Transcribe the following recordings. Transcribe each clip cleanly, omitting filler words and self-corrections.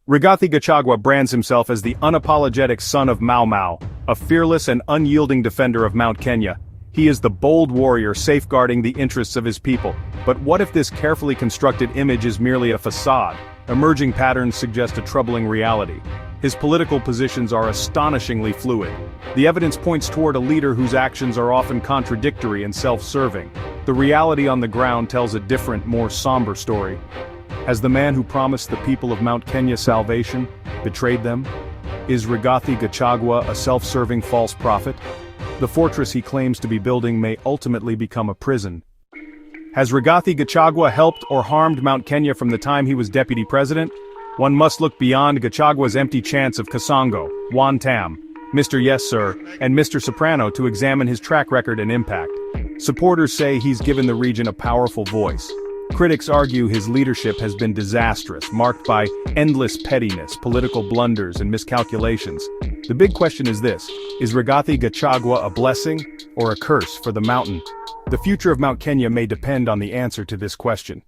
Rigathi Gachagua brands himself as the unapologetic son of Mau Mau, a fearless and unyielding defender of Mount Kenya. He is the bold warrior safeguarding the interests of his people. But what if this carefully constructed image is merely a facade? Emerging patterns suggest a troubling reality. His political positions are astonishingly fluid. The evidence points toward a leader whose actions are often contradictory and self-serving. The reality on the ground tells a different, more somber story. Has the man who promised the people of Mount Kenya salvation betrayed them? Is Rigathi Gachagua a self-serving false prophet? The fortress he claims to be building may ultimately become a prison. Has Rigathi Gachagua helped or harmed Mount Kenya from the time he was deputy president? One must look beyond Gachagua's empty chants of Kasongo, Wantam, Mr. Yes Sir, and Mr. Soprano to examine his track record and impact. Supporters say he's given the region a powerful voice. Critics argue his leadership has been disastrous, marked by endless pettiness, political blunders, and miscalculations. The big question is this: is Rigathi Gachagua a blessing or a curse for the mountain? The future of Mount Kenya may depend on the answer to this question.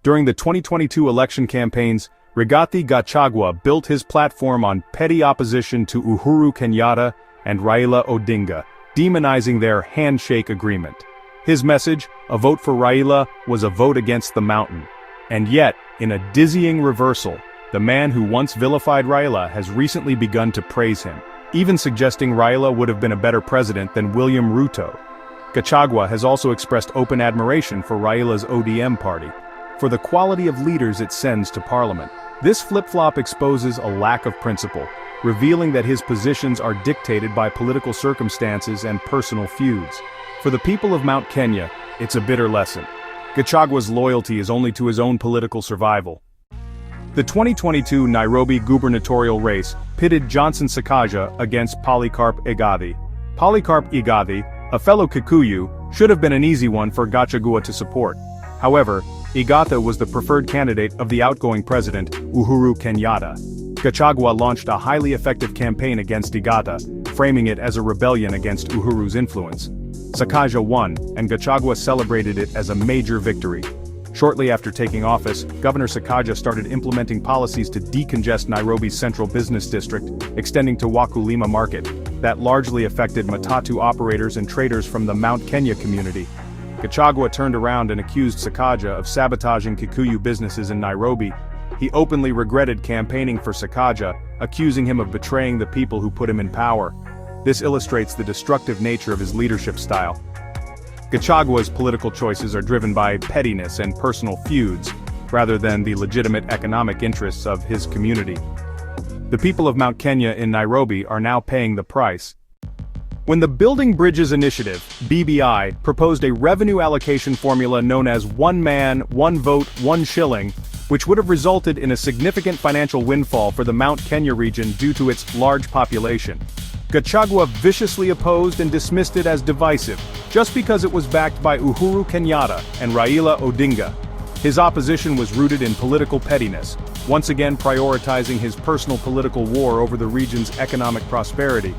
During the 2022 election campaigns, Rigathi Gachagua built his platform on petty opposition to Uhuru Kenyatta and Raila Odinga, demonizing their handshake agreement. His message, a vote for Raila, was a vote against the mountain. And yet, in a dizzying reversal, the man who once vilified Raila has recently begun to praise him, even suggesting Raila would have been a better president than William Ruto. Gachagua has also expressed open admiration for Raila's ODM party, for the quality of leaders it sends to parliament. This flip-flop exposes a lack of principle, revealing that his positions are dictated by political circumstances and personal feuds. For the people of Mount Kenya, it's a bitter lesson. Gachagua's loyalty is only to his own political survival. The 2022 Nairobi gubernatorial race pitted Johnson Sakaja against Polycarp Igathe. Polycarp Igathe, a fellow Kikuyu, should have been an easy one for Gachagua to support. However, Igathe was the preferred candidate of the outgoing president, Uhuru Kenyatta. Gachagua launched a highly effective campaign against Igathe, framing it as a rebellion against Uhuru's influence. Sakaja won, and Gachagua celebrated it as a major victory. Shortly after taking office, Governor Sakaja started implementing policies to decongest Nairobi's central business district, extending to Wakulima Market. That largely affected matatu operators and traders from the Mount Kenya community. Gachagua turned around and accused Sakaja of sabotaging Kikuyu businesses in Nairobi. He openly regretted campaigning for Sakaja, accusing him of betraying the people who put him in power. This illustrates the destructive nature of his leadership style. Gachagua's political choices are driven by pettiness and personal feuds, rather than the legitimate economic interests of his community. The people of Mount Kenya in Nairobi are now paying the price. When the Building Bridges Initiative, BBI, proposed a revenue allocation formula known as one man, one vote, one shilling, which would have resulted in a significant financial windfall for the Mount Kenya region due to its large population, Gachagua viciously opposed and dismissed it as divisive, just because it was backed by Uhuru Kenyatta and Raila Odinga. His opposition was rooted in political pettiness, once again prioritizing his personal political war over the region's economic prosperity.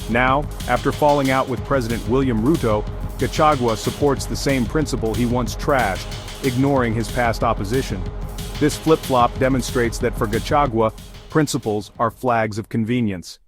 Now, after falling out with President William Ruto, Gachagua supports the same principle he once trashed, ignoring his past opposition. This flip-flop demonstrates that for Gachagua, principles are flags of convenience.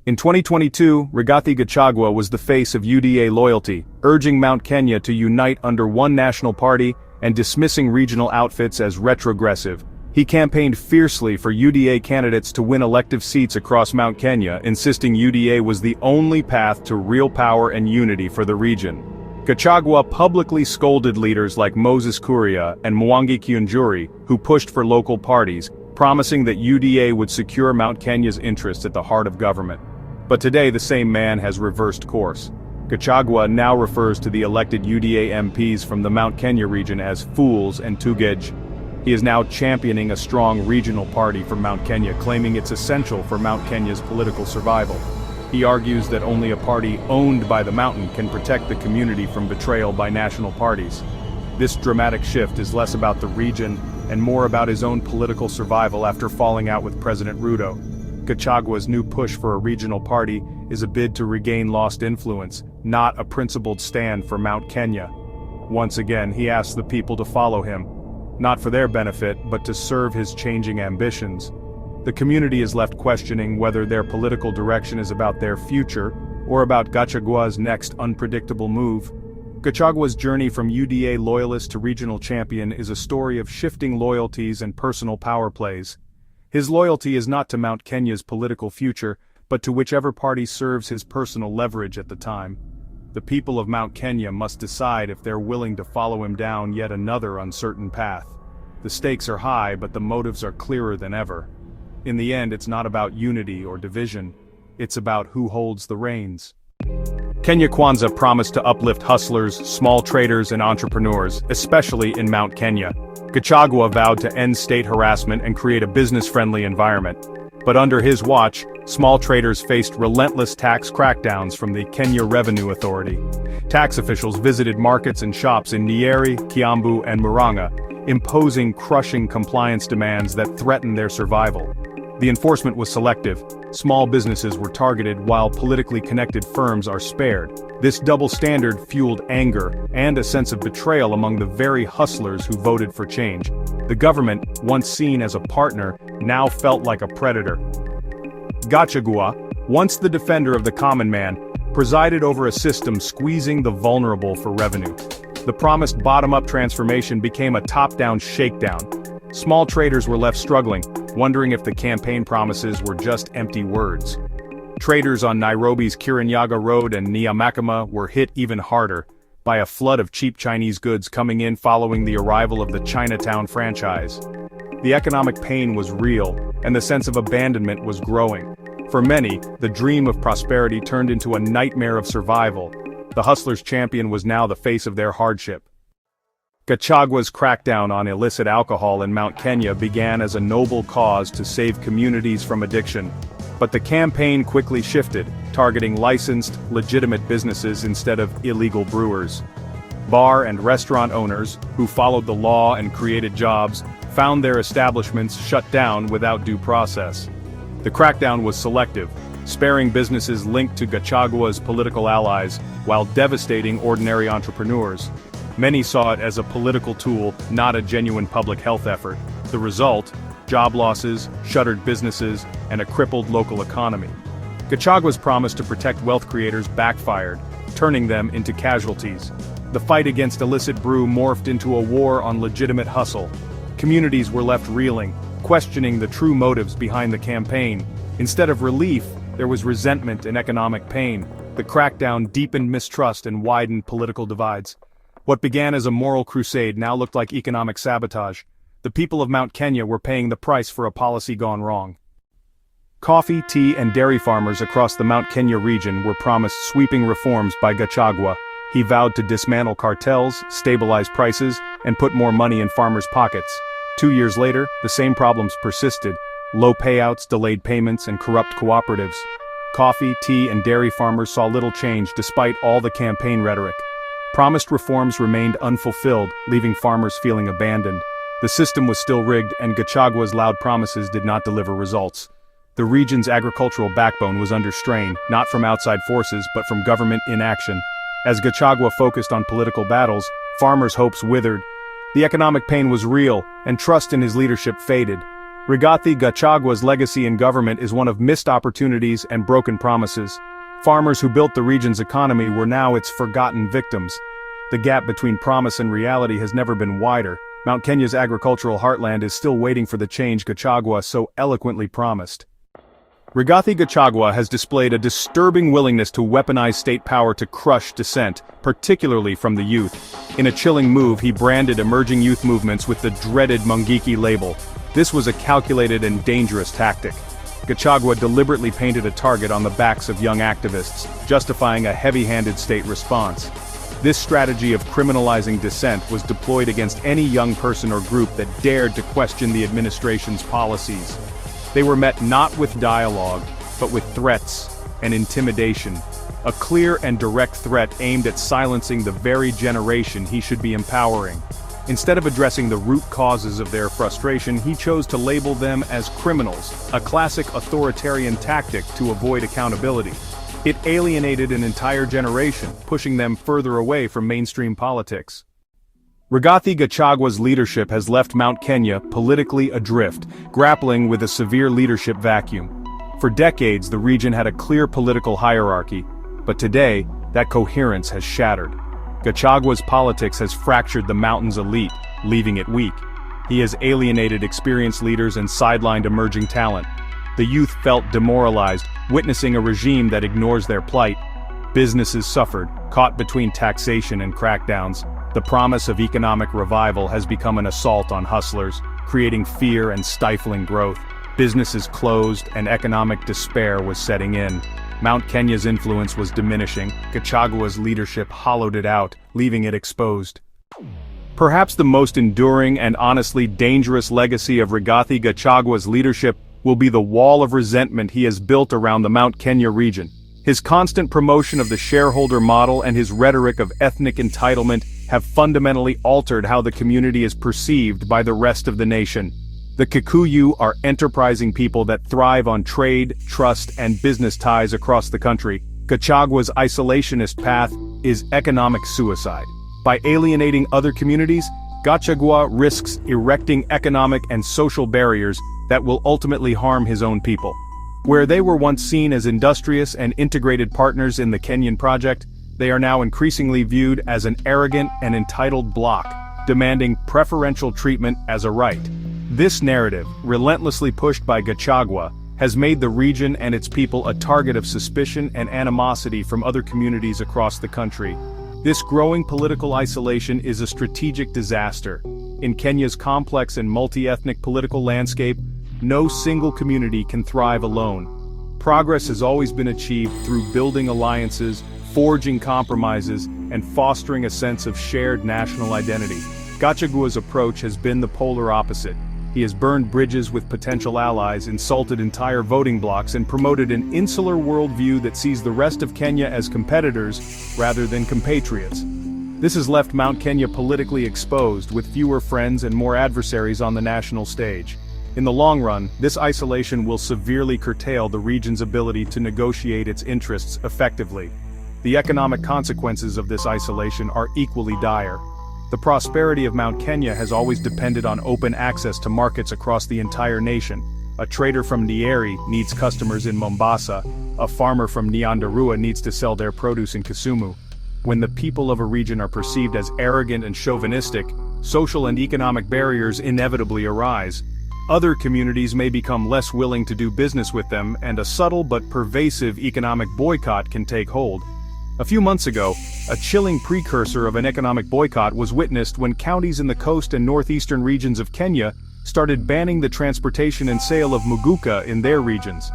In 2022, Rigathi Gachagua was the face of UDA loyalty, urging Mount Kenya to unite under one national party and dismissing regional outfits as retrogressive. He campaigned fiercely for UDA candidates to win elective seats across Mount Kenya, insisting UDA was the only path to real power and unity for the region. Gachagua publicly scolded leaders like Moses Kuria and Mwangi Kiunjuri, who pushed for local parties, promising that UDA would secure Mount Kenya's interests at the heart of government. But today the same man has reversed course. Gachagua now refers to the elected UDA MPs from the Mount Kenya region as fools and tugej. He is now championing a strong regional party for Mount Kenya, claiming it's essential for Mount Kenya's political survival. He argues that only a party owned by the mountain can protect the community from betrayal by national parties. This dramatic shift is less about the region and more about his own political survival after falling out with President Ruto. Gachagua's new push for a regional party is a bid to regain lost influence, not a principled stand for Mount Kenya. Once again, he asks the people to follow him. not for their benefit but to serve his changing ambitions. The community is left questioning whether their political direction is about their future or about Gachagua's next unpredictable move. Gachagua's journey from UDA loyalist to regional champion is a story of shifting loyalties and personal power plays. His loyalty is not to Mount Kenya's political future, but to whichever party serves his personal leverage at the time. The people of Mount Kenya must decide if they're willing to follow him down yet another uncertain path. The stakes are high, but the motives are clearer than ever. In the end, it's not about unity or division. It's about who holds the reins. Kenya Kwanza promised to uplift hustlers, small traders and entrepreneurs, especially in Mount Kenya. Gachagua vowed to end state harassment and create a business-friendly environment. But under his watch, small traders faced relentless tax crackdowns from the Kenya Revenue Authority. Tax officials visited markets and shops in Nyeri, Kiambu and Murang'a, imposing crushing compliance demands that threatened their survival. The enforcement was selective. Small businesses were targeted while politically connected firms are spared. This double standard fueled anger and a sense of betrayal among the very hustlers who voted for change. The government, once seen as a partner, now felt like a predator. Gachagua, once the defender of the common man, presided over a system squeezing the vulnerable for revenue. The promised bottom-up transformation became a top-down shakedown. Small traders were left struggling, wondering if the campaign promises were just empty words. Traders on Nairobi's Kirinyaga Road and Nyamagoma were hit even harder by a flood of cheap Chinese goods coming in following the arrival of the Chinatown franchise. The economic pain was real, and the sense of abandonment was growing. For many, the dream of prosperity turned into a nightmare of survival. The hustler's champion was now the face of their hardship. Gachagua's crackdown on illicit alcohol in Mount Kenya began as a noble cause to save communities from addiction. But the campaign quickly shifted, targeting licensed, legitimate businesses instead of illegal brewers. Bar and restaurant owners, who followed the law and created jobs, found their establishments shut down without due process. The crackdown was selective, sparing businesses linked to Gachagua's political allies, while devastating ordinary entrepreneurs. Many saw it as a political tool, not a genuine public health effort. The result? Job losses, shuttered businesses, and a crippled local economy. Gachagua's promise to protect wealth creators backfired, turning them into casualties. The fight against illicit brew morphed into a war on legitimate hustle. Communities were left reeling, questioning the true motives behind the campaign. Instead of relief, there was resentment and economic pain. The crackdown deepened mistrust and widened political divides. What began as a moral crusade now looked like economic sabotage. The people of Mount Kenya were paying the price for a policy gone wrong. Coffee, tea, and dairy farmers across the Mount Kenya region were promised sweeping reforms by Gachagua. He vowed to dismantle cartels, stabilize prices, and put more money in farmers' pockets. 2 years later, the same problems persisted: low payouts, delayed payments, and corrupt cooperatives. Coffee, tea, and dairy farmers saw little change despite all the campaign rhetoric. Promised reforms remained unfulfilled, leaving farmers feeling abandoned. The system was still rigged, and Gachagua's loud promises did not deliver results. The region's agricultural backbone was under strain, not from outside forces but from government inaction. As Gachagua focused on political battles, farmers' hopes withered. The economic pain was real, and trust in his leadership faded. Rigathi Gachagua's legacy in government is one of missed opportunities and broken promises. Farmers who built the region's economy were now its forgotten victims. The gap between promise and reality has never been wider. Mount Kenya's agricultural heartland is still waiting for the change Gachagua so eloquently promised. Rigathi Gachagua has displayed a disturbing willingness to weaponize state power to crush dissent, particularly from the youth. In a chilling move, he branded emerging youth movements with the dreaded Mungiki label. This was a calculated and dangerous tactic. Gachagua deliberately painted a target on the backs of young activists, justifying a heavy-handed state response. This strategy of criminalizing dissent was deployed against any young person or group that dared to question the administration's policies. They were met not with dialogue, but with threats and intimidation. A clear and direct threat aimed at silencing the very generation he should be empowering. Instead of addressing the root causes of their frustration, he chose to label them as criminals, a classic authoritarian tactic to avoid accountability. It alienated an entire generation, pushing them further away from mainstream politics. Rigathi Gachagua's leadership has left Mount Kenya politically adrift, grappling with a severe leadership vacuum. For decades, the region had a clear political hierarchy, but today, that coherence has shattered. Gachagua's politics has fractured the mountain's elite, leaving it weak. He has alienated experienced leaders and sidelined emerging talent. The youth felt demoralized, witnessing a regime that ignores their plight. Businesses suffered, caught between taxation and crackdowns. The promise of economic revival has become an assault on hustlers, creating fear and stifling growth. Businesses closed and economic despair was setting in. Mount Kenya's influence was diminishing. Gachagua's leadership hollowed it out, leaving it exposed. Perhaps the most enduring and honestly dangerous legacy of Rigathi Gachagua's leadership will be the wall of resentment he has built around the Mount Kenya region. His constant promotion of the shareholder model and his rhetoric of ethnic entitlement have fundamentally altered how the community is perceived by the rest of the nation. The Kikuyu are enterprising people that thrive on trade, trust, and business ties across the country. Gachagua's isolationist path is economic suicide. By alienating other communities, Gachagua risks erecting economic and social barriers that will ultimately harm his own people. Where they were once seen as industrious and integrated partners in the Kenyan project, they are now increasingly viewed as an arrogant and entitled bloc, demanding preferential treatment as a right. This narrative, relentlessly pushed by Gachagua, has made the region and its people a target of suspicion and animosity from other communities across the country. This growing political isolation is a strategic disaster. In Kenya's complex and multi-ethnic political landscape, no single community can thrive alone. Progress has always been achieved through building alliances, forging compromises, and fostering a sense of shared national identity. Gachagua's approach has been the polar opposite. He has burned bridges with potential allies, insulted entire voting blocs, and promoted an insular worldview that sees the rest of Kenya as competitors rather than compatriots. This has left Mount Kenya politically exposed, with fewer friends and more adversaries on the national stage. In the long run, this isolation will severely curtail the region's ability to negotiate its interests effectively. The economic consequences of this isolation are equally dire. The prosperity of Mount Kenya has always depended on open access to markets across the entire nation. A trader from Nyeri needs customers in Mombasa. A farmer from Nyandarua needs to sell their produce in Kisumu. When the people of a region are perceived as arrogant and chauvinistic, social and economic barriers inevitably arise. Other communities may become less willing to do business with them, and a subtle but pervasive economic boycott can take hold. A few months ago, a chilling precursor of an economic boycott was witnessed when counties in the coast and northeastern regions of Kenya started banning the transportation and sale of muguka in their regions.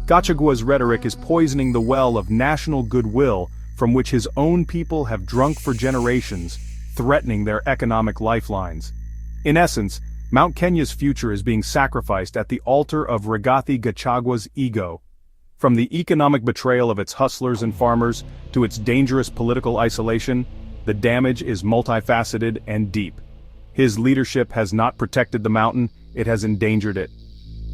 Gachagua's rhetoric is poisoning the well of national goodwill from which his own people have drunk for generations, threatening their economic lifelines. In essence, Mount Kenya's future is being sacrificed at the altar of Rigathi Gachagua's ego. From the economic betrayal of its hustlers and farmers to its dangerous political isolation, the damage is multifaceted and deep. His leadership has not protected the mountain, it has endangered it.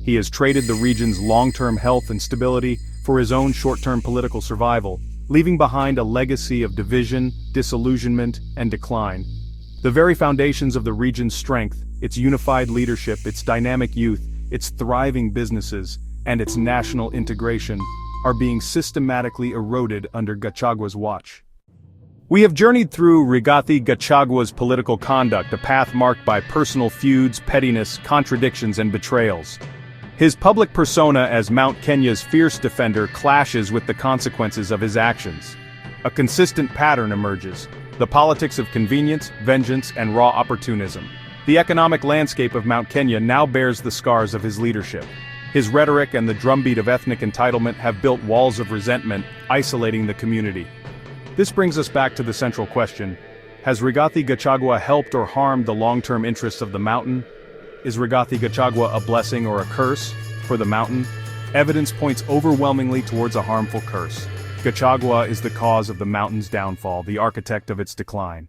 He has traded the region's long-term health and stability for his own short-term political survival, leaving behind a legacy of division, disillusionment, and decline. The very foundations of the region's strength, its unified leadership, its dynamic youth, its thriving businesses, and its national integration, are being systematically eroded under Gachagua's watch. We have journeyed through Rigathi Gachagua's political conduct, a path marked by personal feuds, pettiness, contradictions, and betrayals. His public persona as Mount Kenya's fierce defender clashes with the consequences of his actions. A consistent pattern emerges: the politics of convenience, vengeance, and raw opportunism. The economic landscape of Mount Kenya now bears the scars of his leadership. His rhetoric and the drumbeat of ethnic entitlement have built walls of resentment, isolating the community. This brings us back to the central question: has Rigathi Gachagua helped or harmed the long-term interests of the mountain? Is Rigathi Gachagua a blessing or a curse for the mountain? Evidence points overwhelmingly towards a harmful curse. Gachagua is the cause of the mountain's downfall, the architect of its decline.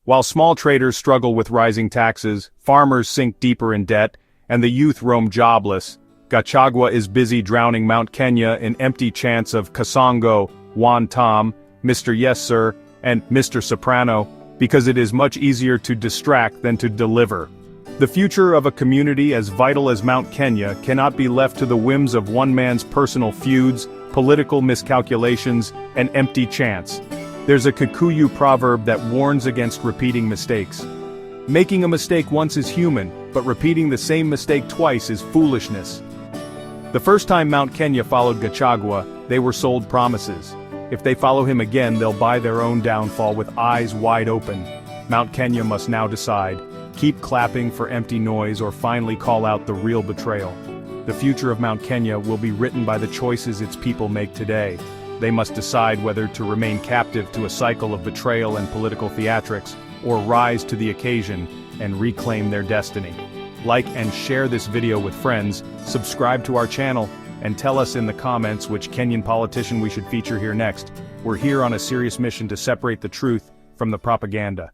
While small traders struggle with rising taxes, farmers sink deeper in debt, and the youth roam jobless, Gachagua is busy drowning Mount Kenya in empty chants of Kasongo, Juan Tom, Mr. Yes Sir, and Mr. Soprano. because it is much easier to distract than to deliver. The future of a community as vital as Mount Kenya cannot be left to the whims of one man's personal feuds, political miscalculations, and empty chance. There's a Kikuyu proverb that warns against repeating mistakes. Making a mistake once is human, but repeating the same mistake twice is foolishness. The first time Mount Kenya followed Gachagua, they were sold promises. If they follow him again, they'll buy their own downfall with eyes wide open. Mount Kenya must now decide: keep clapping for empty noise or finally call out the real betrayal. The future of Mount Kenya will be written by the choices its people make today. They must decide whether to remain captive to a cycle of betrayal and political theatrics, or rise to the occasion and reclaim their destiny. Like and share this video with friends, subscribe to our channel, and tell us in the comments which Kenyan politician we should feature here next. We're here on a serious mission to separate the truth from the propaganda.